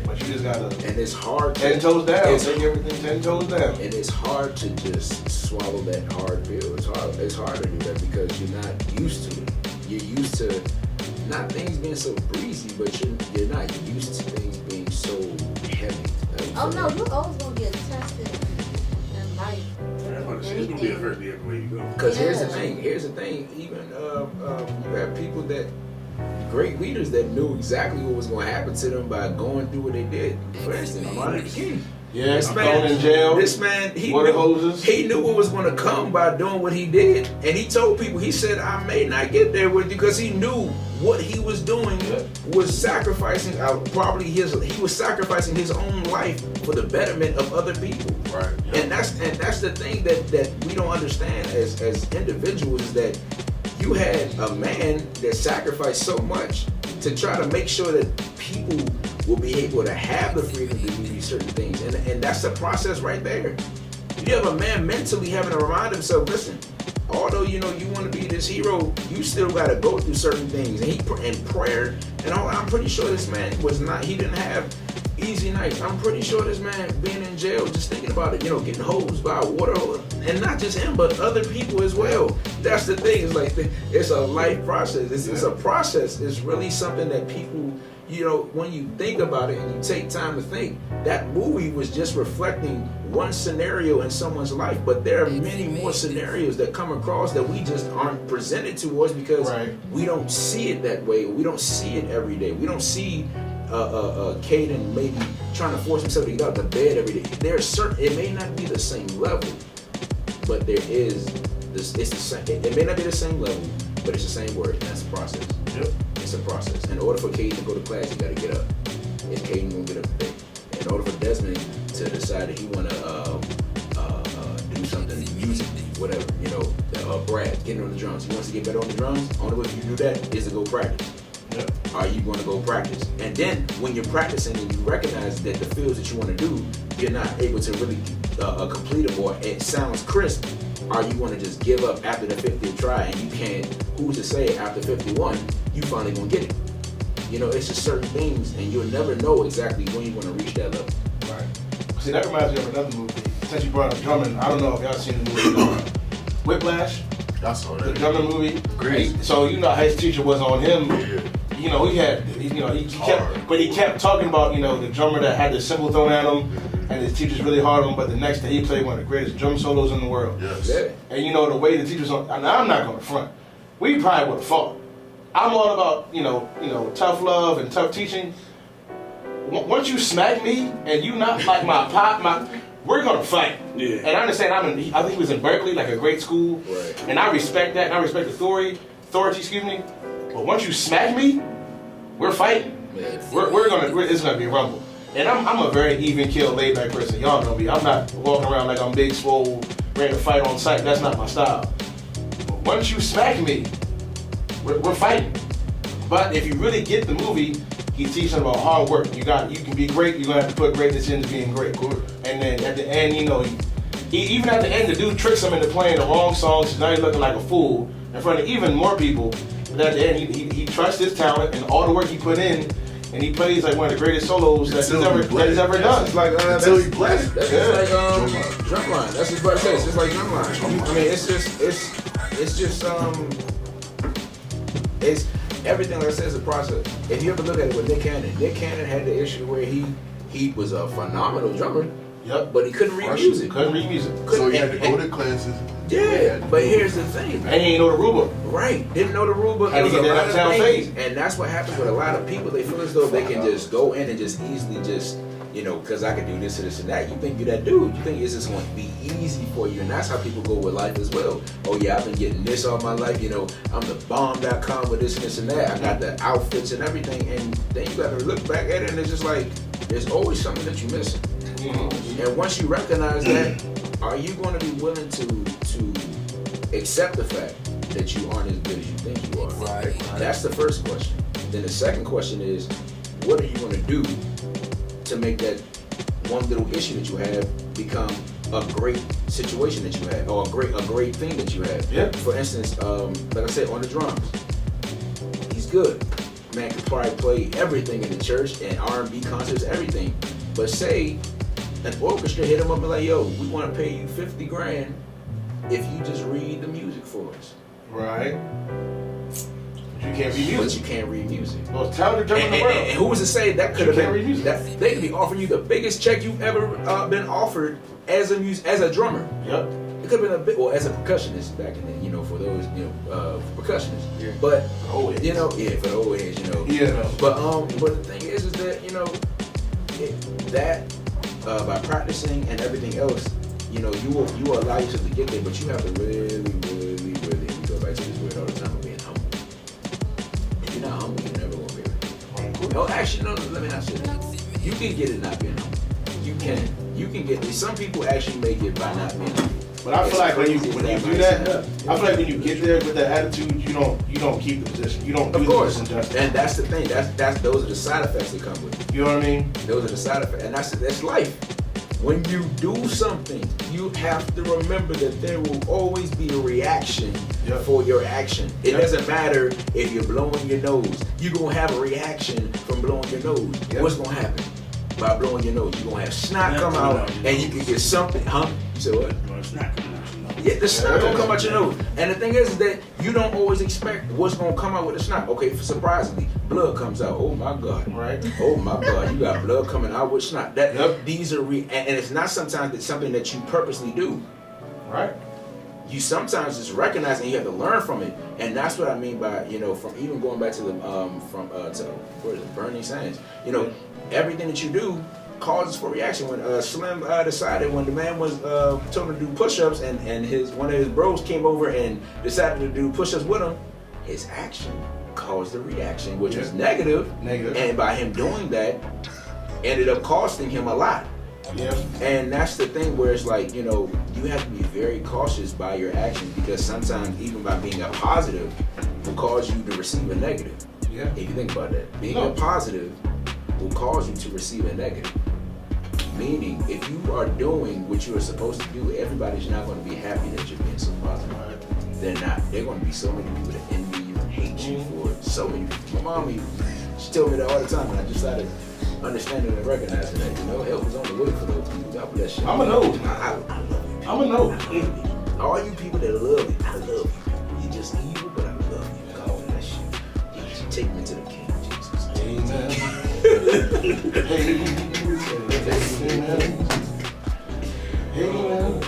But you just got to. And it's hard. 10 toes down. Take everything 10 toes down. And it's hard to just swallow that hard pill. It's hard. It's hard to do that because you're not used to it. You're used to not things being so breezy, but you're not used to things being so heavy. Oh no, you're always gonna get tested in life. It's gonna be adversity everywhere you go. Because here's the thing. Even you have people that great leaders that knew exactly what was going to happen to them by going through what they did. For instance, Martin Luther King. Yeah, thrown in jail. This man, he knew what was going to come by doing what he did, and he told people. He said, "I may not get there with you," because he knew what he was doing was sacrificing. He was sacrificing his own life for the betterment of other people. Right. Yep. And that's the thing that we don't understand as individuals is that you had a man that sacrificed so much to try to make sure that people will be able to have the freedom to do these certain things. And that's the process right there. You have a man mentally having to remind himself, listen, although you want to be this hero, you still got to go through certain things. And prayer and all. I'm pretty sure this man he didn't have easy nights. I'm pretty sure this man being in jail, just thinking about it, getting hosed by a water hose, and not just him, but other people as well. That's the thing. It's like it's a life process. It's a process. It's really something that people, when you think about it and you take time to think, that movie was just reflecting one scenario in someone's life, but there are many more scenarios that come across that we just aren't presented to us because we don't see it that way. We don't see it every day. We don't see Caden maybe trying to force himself to get out of bed every day. It may not be the same level, but there is this. It's the same. It may not be the same level, but it's the same word. And that's a process. Yep. It's a process. In order for Caden to go to class, he got to get up. Is Caden gonna get up today? In order for Desmond to decide that he want to do something musically, whatever, Brad getting on the drums. He wants to get better on the drums. Only way you do that is to go practice. Yep. Are you going to go practice? And then when you're practicing and you recognize that the fields that you want to do, you're not able to really complete them, or it sounds crisp, are you going to just give up after the 50th try and you can't, who's to say after 51, you finally going to get it? It's just certain things and you'll never know exactly when you're going to reach that level. Right. See, that reminds me of another movie. Since you brought up drumming, I don't know if y'all seen the movie Whiplash. I saw that. The drumming movie. Great. So his teacher was on him. Yeah. He kept talking about, the drummer that had the cymbal thrown at him, and his teacher's really hard on him, but the next day he played one of the greatest drum solos in the world. Yes. Yeah. And the way the teacher's on, and I'm not going to front. We probably would have fought. I'm all about, tough love and tough teaching. Once you smack me and you not like we're going to fight. Yeah. And I understand, I think he was in Berkeley, like a great school. Right. And I respect that, and I respect authority, But once you smack me, we're fighting. Yeah. It's gonna be a rumble. And I'm a very even kill, laid back person. Y'all know me. I'm not walking around like I'm big, swole, ready to fight on sight. That's not my style. But once you smack me, we're fighting. But if you really get the movie, he teaches them about hard work. You can be great. You're gonna have to put greatness into being great. And then at the end, he even at the end, the dude tricks him into playing the wrong songs. So now he's looking like a fool in front of even more people. But at the end, he trusts his talent and all the work he put in, and he plays like one of the greatest solos that he's ever done. It's like Until he blessed. That's just like drumline. That's just what I say. It's just like drumline. I mean, it's everything like I said is a process. If you ever look at it with Nick Cannon had the issue where he was a phenomenal drummer. Yep. But he couldn't read music. So he had to go to classes. Yeah, but here's the thing. And he ain't know the rule book. Right, didn't know the rule book. Had to get that uptown phase. And that's what happens with a lot of people. They feel as though they can just go in and just easily because I can do this and this and that. You think you're that dude. You think it's just going to be easy for you. And that's how people go with life as well. Oh yeah, I've been getting this all my life. I'm the bomb.com with this and this and that. I got the outfits and everything. And then you got to look back at it and it's just like, there's always something that you're missing. Mm-hmm. And once you recognize that, are you going to be willing to accept the fact that you aren't as good as you think you are? Right. That's the first question. Then the second question is, what are you going to do to make that one little issue that you have become a great situation that you have, or a great thing that you have. Yeah. For instance, like I said, on the drums, he's good. Man could probably play everything in the church and R&B concerts, everything. But say an orchestra hit him up and like, yo, we want to pay you 50 grand if you just read the music for us. Right. But you can't read music. But you can't read music. Well, talented drummer in the world. And who was to say that could have can't read been? music. That, they could be offering you the biggest check you've ever been offered as a drummer. Yep. It could have been a bit, well, as a percussionist back in the, for those, percussionists. Yeah. But Old heads. for the old heads, Yeah. But the thing is that by practicing and everything else, you will allow yourself to get there, but you have to really, really, really, we go back to this word all the time of being humble. If you're not humble, you're never gonna be able to. No, actually, no, let me not say that. You can get it not being humble. You can get it. Some people actually make it by not being humble. But I feel like when you do that, I feel like when you get there with that attitude, you don't keep the position. You don't do the position justice. And that's the thing. Those are the side effects that come with it. You know what I mean? Those are the side effects, and that's life. When you do something, you have to remember that there will always be a reaction for your action. It doesn't matter if you're blowing your nose. You're going to have a reaction from blowing your nose. What's going to happen? By blowing your nose, you're going to have snot come out, and you can get something. Huh? You said what? Yeah, the snot gonna come out your nose. And the thing is that you don't always expect what's gonna come out with the snot. Okay, surprisingly, blood comes out. Oh my God. Right. Oh my God, you got blood coming out with snot. These are and it's not sometimes it's something that you purposely do. Right. You sometimes just recognize and you have to learn from it. And that's what I mean by, from even going back to the Bernie Sanders. Everything that you do causes for reaction. When Slim decided, when the man was told him to do push-ups, and one of his bros came over and decided to do push-ups with him, his action caused a reaction, which was negative. And by him doing that, ended up costing him a lot. Yeah. And that's the thing where it's like, you have to be very cautious by your actions, because sometimes even by being a positive will cause you to receive a negative. Yeah. If you think about that, being a positive will cause you to receive a negative. Meaning, if you are doing what you are supposed to do, everybody's not going to be happy that you're being so positive. They're not. There are going to be so many people that envy you and hate you for it. So many people. My mom, she told me that all the time, and I just started understanding and recognizing that, help is on the way for those people. God bless you. I'm a no. I love you. I'm a no. All you people that love you, I love you. You're just evil, but I love you. God bless you. You take me to the King, Jesus. Amen. Amen.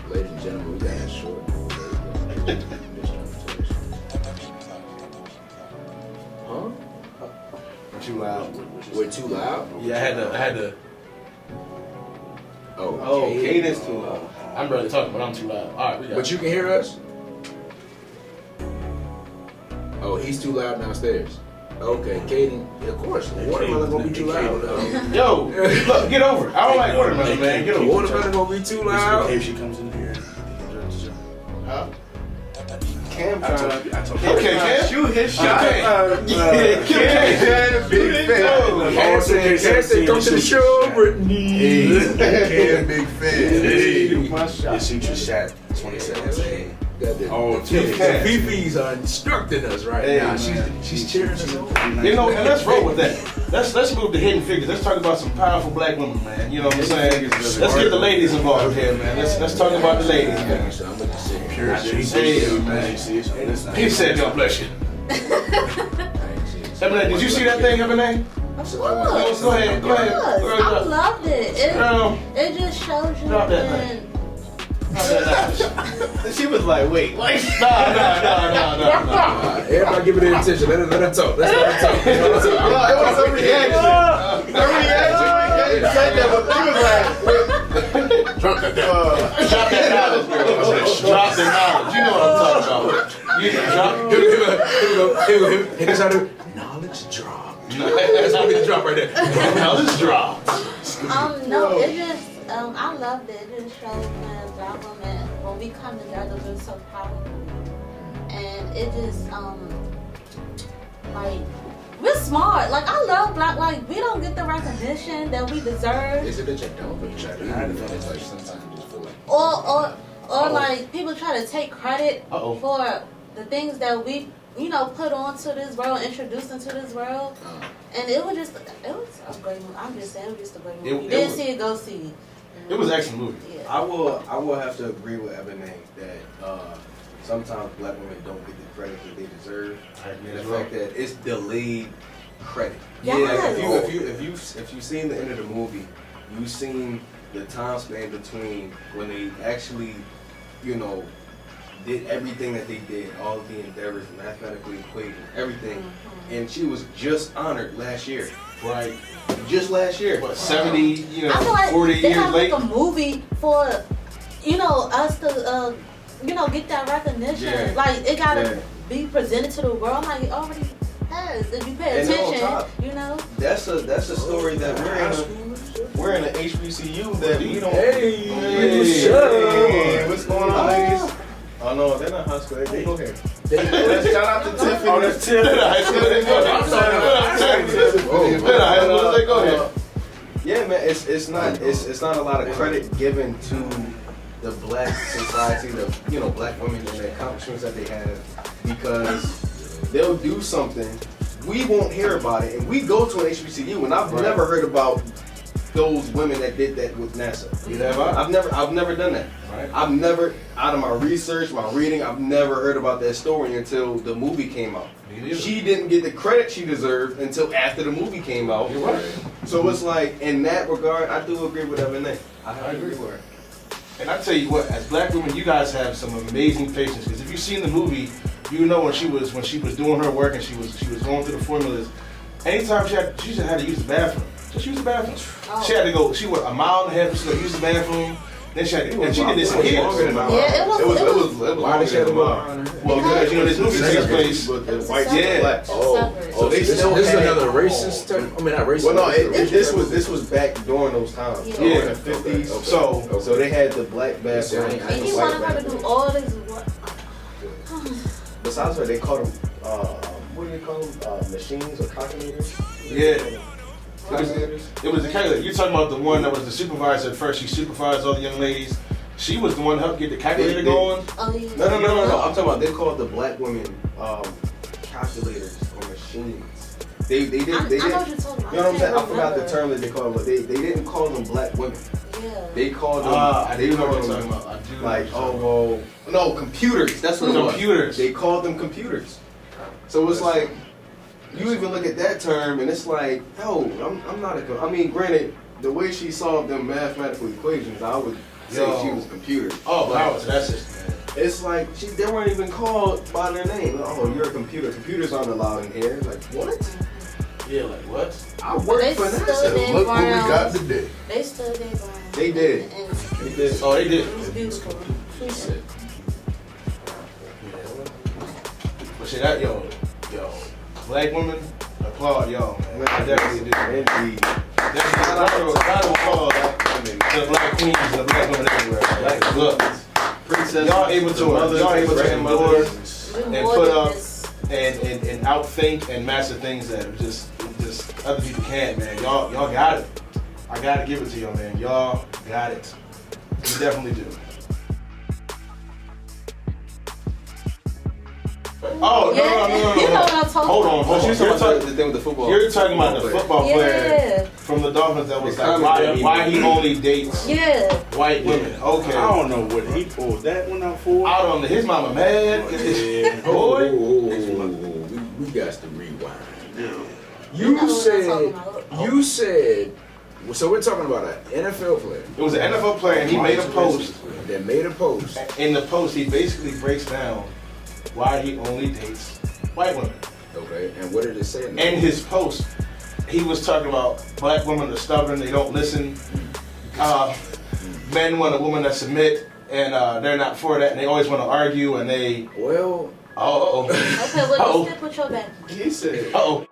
Ladies and gentlemen, we got that short. Huh? Too loud. We're too loud? Yeah, I had to. Oh, cadence too loud. I'm barely talking, but I'm too loud. All right, we got But you can hear us? Oh, he's too loud downstairs. Okay, Caden, of course, watermelon gonna be too loud. Yo, look, get over it. I don't like watermelon, man. Get over it. Watermelon gonna be too loud. If she comes in here. Huh? Cam I told Okay, Cam. shoot his shot. Cam, Big fan. Cam said, come to the show, Brittany. Cam, big fan. Shoot my shot. Your suture shot 2017. Oh, Fifi's are instructing us right now. She's cheering us on. And let's roll with that. Let's move to Hidden Figures. Let's talk about some powerful black women, man. You know what I'm saying? Let's get the ladies involved here, man. Let's talk about the ladies, man. So I'm gonna just sit here. Pure Hey, man. He said, God bless you. Ebony, did you see that thing, Ebony? Go ahead. I loved it. It just shows you Drop that when. She was like, wait, what? No. Everybody give it their attention. Let her talk. Let's let her talk. It was a reaction. Her reaction when you said that was, she was like, Drop that down. Drop that knowledge, girl. Drop the knowledge. You know what I'm talking about. Hit us out of knowledge drop. That's what we drop right there. Knowledge drop. No, it just, I loved it. It just shows when black women, when we come together, we're so powerful. And it just, like, we're smart. Like I love black. Like we don't get the recognition that we deserve. Is it that you don't, but you try to hide it? It's like sometimes you just feel like. Or like people try to take credit for the things that we, put onto this world, introduced into this world. And it was a great movie. I'm just saying, it was just a great movie. Didn't see it, go see it. It was an excellent movie. Yeah. I will have to agree with Evan that sometimes black women don't get the credit that they deserve. And the fact that it's delayed credit. Yes. Like if you've seen the end of the movie, you've seen the time span between when they actually, did everything that they did, all of the endeavors, mathematically equating, everything. And she was just honored last year. Right. Just last year. What, 70, I feel like 40 they years have late? like a movie for, us to, get that recognition. Yeah. Like it gotta be presented to the world. Like it already has. If you pay And attention, That's a story that we're in an HBCU that we don't. Hey, what's going on, ladies? Oh no, they're not high school. They go here. Shout out to Tiffany. Oh, that's Tiffany. Go ahead. Yeah, man, it's not a lot of credit given to the black society, the black women and the accomplishments that they have, because they'll do something, we won't hear about it, and we go to an HBCU, and I've never heard about those women that did that with NASA. I've never done that. Right. I've never, out of my research, my reading, I've never heard about that story until the movie came out. She didn't get the credit she deserved until after the movie came out. You're right. So it's like, in that regard, I do agree with Evan. I agree with her. And I tell you what, as black women, you guys have some amazing patience. Because if you've seen the movie, you know when she was doing her work and she was going through the formulas. Anytime she just had to use the bathroom. Just use the bathroom. Oh. She had to go. She went a mile and a half to use the bathroom. Then she had to, and she did this here. Yeah, it was Why did she have to go? Well, because this movie takes place. But the It was white separate. and black. So they this still is had- another racist term. I mean, not racist. Well, no, this was back during those times. Yeah. During the 50s. So they had the black bathroom. And And he the wanted white her to bathroom. do all this work. Besides her, they called them, what do they call them? Machines or calculators? Yeah. Calculators? It was the calculator. You're talking about the one that was the supervisor at first. She supervised all the young ladies. She was the one that helped get the calculator going. Oh, yeah. No. I'm talking about, they called the black women calculators or machines. They did. I know what you're talking about. You know what I'm saying? I can't forgot the remember. term that they called them, but they didn't call them black women. Yeah. They called them. I they do know what called you're them talking about. I do know like, what you're talking no, computers. That's what it was. Computers. They called them computers. So it's like, you even look at that term and it's like, no, I'm not I mean, granted, the way she solved them mathematical equations, I would say she was computers. Oh, But power to that system, man. it's like, they weren't even called by their name. Oh, you're a computer. Computers aren't allowed in here. Like, what? Yeah, like what? I work They for stood NASA. their Look what we got ground. today. They stood their ground. They did. And They did. Oh, they did. it was beautiful. Appreciate it. But shit, that yo, black women, applaud y'all. I definitely do. Indeed. Definitely applaud the black queens and the black women everywhere. Like, look, Princess. y'all able to endure We and more put than up this. and outthink and master things that just other people can't, man. Y'all got it. I gotta give it to y'all, man. Y'all got it. You definitely do. Oh, Yeah, no. you know what I'm talking Hold about. on. You're talking, the thing with the football. you're talking about the football player Yeah. from the Dolphins that was The like, comment why he only dates Yeah. white women. Okay. I don't know what he pulled that one out for. Out on his mama mad. Yeah. Boy. We got to rewind. You know You what I'm said, talking so we're talking about an NFL player It was an NFL player and he made a post. that made a post. In the post, he basically breaks down why he only dates white women. Okay, and what did it say? In his post, he was talking about black women are stubborn, they don't listen. Men want a woman that submit, and they're not for that, and they always want to argue, and they. Well, Oh. Okay, well, just stick with your back. He said. Oh.